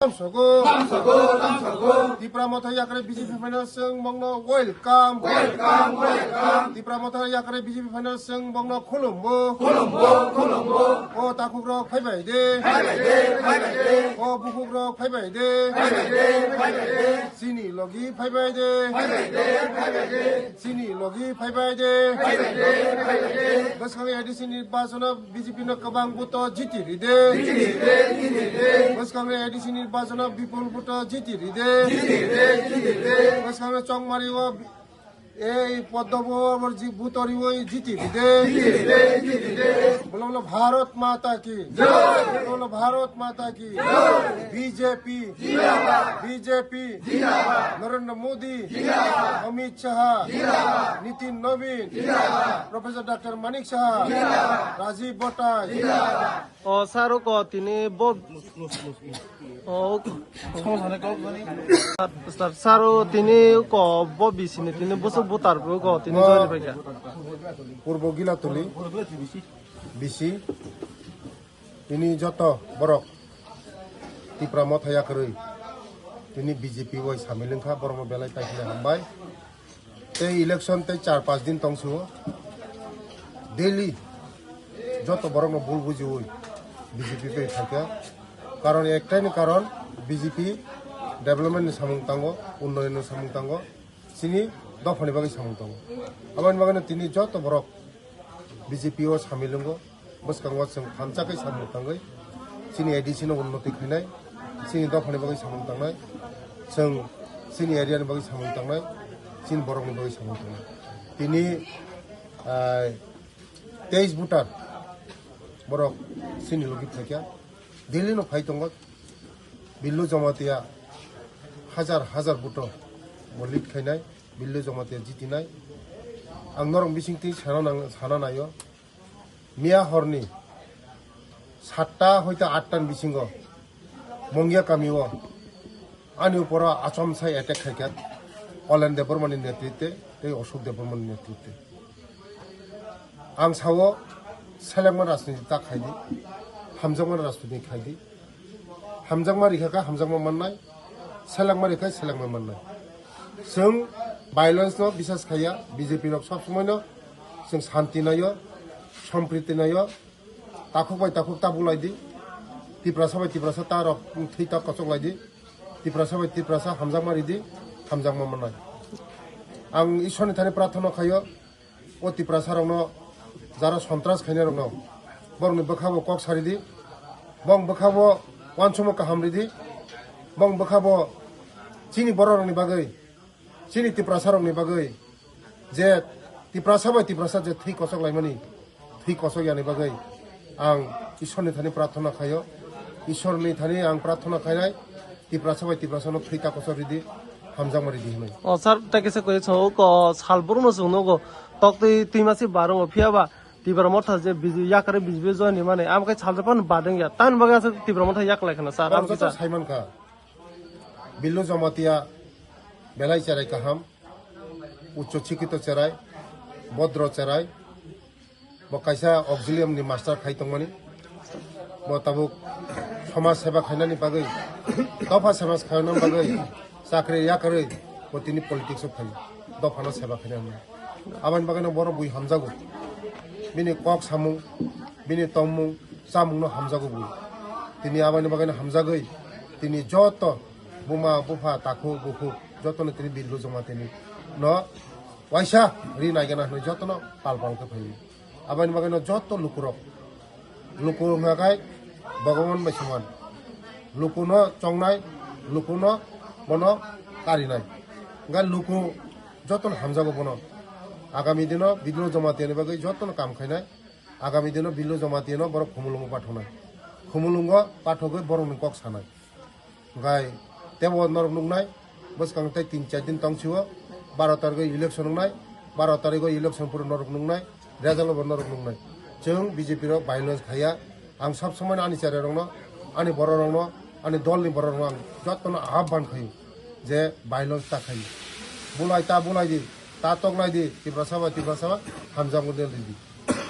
Dipra mothai yakare BJP finance bongno welcome. Dipra mothai yakare BJP finance bongno khulumbo. O takukro phaibai de. O bukukro phaibai de. Sini logi phaibai de. Sini logi phaibai de. Baskangi edisi nirbachona BJP no kabang buto jitiri de. Baskangi edisi নির্বাচন বিপুল vote জিতি রিদে চংমারি এই পদ্মবর ভূতরি জিতি রিদে বলো ভারত মাতা কি বলো ভারত মাতা কি বিজেপি বিজেপি নরেন্দ্র মোদী অমিত শাহ নীতিন নবীন প্রফেসর ডক্টর মানিক শাহ রাজীব বটাই ও স্যার ক তিনি স্যার তিনি ক বিসিনি তিনি বছর ভোটার ক তিনি পূর্ব গিলাতলি বিসি তিনি যত বরক টিপ্রা মথায়াকरै তিনি বিজেপি ওই সামিলংখা বরম বেলাই পাইছিলে হামবাই এই ইলেকশন তাই 4-5 দিন তংসু ডেইলি যত বরং ভুল বুঝি ওই বিজেপি পে থাকে কারণ একটাই কারণ বিজেপি ডেভেলপমেন্ট সামুংতাঙ্গ উন্নয়নের সামুংতাঙ্গ চিনি দফানি বাকি সামুংতাঙ্গ আমার বাগানে তিনি যত বরক বিজেপি ও সামিলঙ্গ বসকাঙ্গ जों फानचाकै सामुंतांगै चिनि एडिसिनो उन्नति खैनाय चिनि दफानि बागै सामुंतांनाय जों चिनि एरियानि बागै सामुंतांनाय चिनि बरकनि बागै सामुंतांनाय तिनि 23 भोटार बरक चिनि लगी थाकिया दिल्लीनो फाइतंग बिल्लु जमातिया हजार भोट बलित खैनाय बिल्लु जमातिया जितिनाय आं नरम बिसिंथि साना नायो मिया हरनि 7टा হইতে 8টার বিসিঙ্গ মঙ্গিয়া কামিও আনি উপর আচম সাই অ্যাটাক খাইকাত অলেন দেবরমানি নেতৃত্বে এই অশোক দেবরমানি নেতৃত্বে आं सावो सेलेंगमान राजनीति ता खायदि हामजांमान राजनीति खायदि हामजांमा रिखाका हामजांमा माननाय सेलेंमा रिखा सेलेंमा माननाय जों वायलेंस नो बिसास खाया बीजेपी रक सब समय नो जों शांति नायो सम्प्रीति नायो ताखुबाय ताखुक ताबुलायदि तिप्रासा तारक थैता कसलायदि तिप्रासा हामजांमा रिदि हामजांमा माननाय आं ईश्वरनि थाखाय प्रार्थना खायो ओ तिप्रासा रंनो যারা সন্ত্রাস খাইনে রং বংনি বখাবো কক সারিদি বং বখাবো ওয়ানসম কাহামরিদি বং বখাবো চিনি বড় রংনি বাগৈ চিনি তিপ্রাসা রংনি বাগৈ যে তিপ্রাসা যে থৈ কসক লাইমানি থৈ কসক ইয়ানি বাগৈ आं ईश्वरनि थाखाय प्रार्थना खायो ईश्वरनि थाखाय आं प्रार्थना खायनाय तिप्रासानो थैता कसक रिदि हामजांमारि दिहनाय 어 살 딱에서 그 저거 살부르는 정도고 떡이 뒤마시 바로 피하바 디브라 모타 제 비즈 야카레 비즈베 조니 마네 আমকে ছালপান বাদেঙ্গা তান বাগাছে 디브라 모타 약 লাইখানা স্যার আমকে সাইমানকা বিল্লু জমাতিয়া বেলাই চারাই কাহাম উচ্চ শিক্ষিত চারাই ভদ্র চারাই বকাইসা অক্সিলিয়ামনি মাস্টার খাইতংমানি মতাবুক সমাজ সেবা খাইনানি বাগৈ দফা সমাজ খাইনানি বাগৈ চাকরি ইয়াকারে তিনি পলিটিক্স খাই দফানো সেবা খাইনানি আবান বাগানে বড় বুই হামজাগো बिनि कक सामुं बिनि तमुं सामुंनो हामजागो बुई तिनि आबानि बागाने हामजागै तिनि जत बुमा बुफा ताखु बुखु जतनो तिनि बिल्लु जमा तिनि न वाइसा रि नायगेना हनै जतनो पालपालके फैयो आबानि बागाने जत लुकुर मागाय भगवान बैसमान लुकुनो चंगनाय लुकुनो बनो कारिनाय गा लुकु जतनो हामजागो बनो आगामी दिन बिल्लु जमातियानि बागै जतन काम खायनाय आगामी दिन बिल्लु जमातियानो बर खुमुलुंग पाठनाय खुमुलुंग पाठगै बरनि कक सानाय गाय तेब नरम नुंनाय बसकांथाय 3-4 दिन तंसियो 12 तारिखै इलेक्शन नुंनाय 12 तारिखै इलेक्शन पुर नरम नुंनाय रेजाल्ट नरम नुंनाय जों बीजेपी रो वायलेंस खाया आं सब समय आनि चारे रंनो आनि बर रंनो आनि दलनि बर रंनो आं जतन आह्वान खायो जे वायलेंस ता खायो बुलाय दि तातक नाय दी तिप्रासा हामजांगो देलि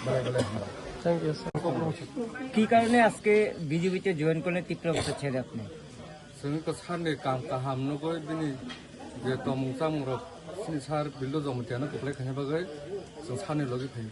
বেলায় থ্যাংক ইউ স্যার কি কারণে আজকে বিজেপিতে জয়েন করলেন তিপ্রা বছর ছেড়ে আপনি जों को सारनि काम गाहाम नगो दिनै जे तमुं तामुं रक सिनि सार बिल्लो जमथियानो गप्लाय खानाय बागै जों सारनि लगे फैयो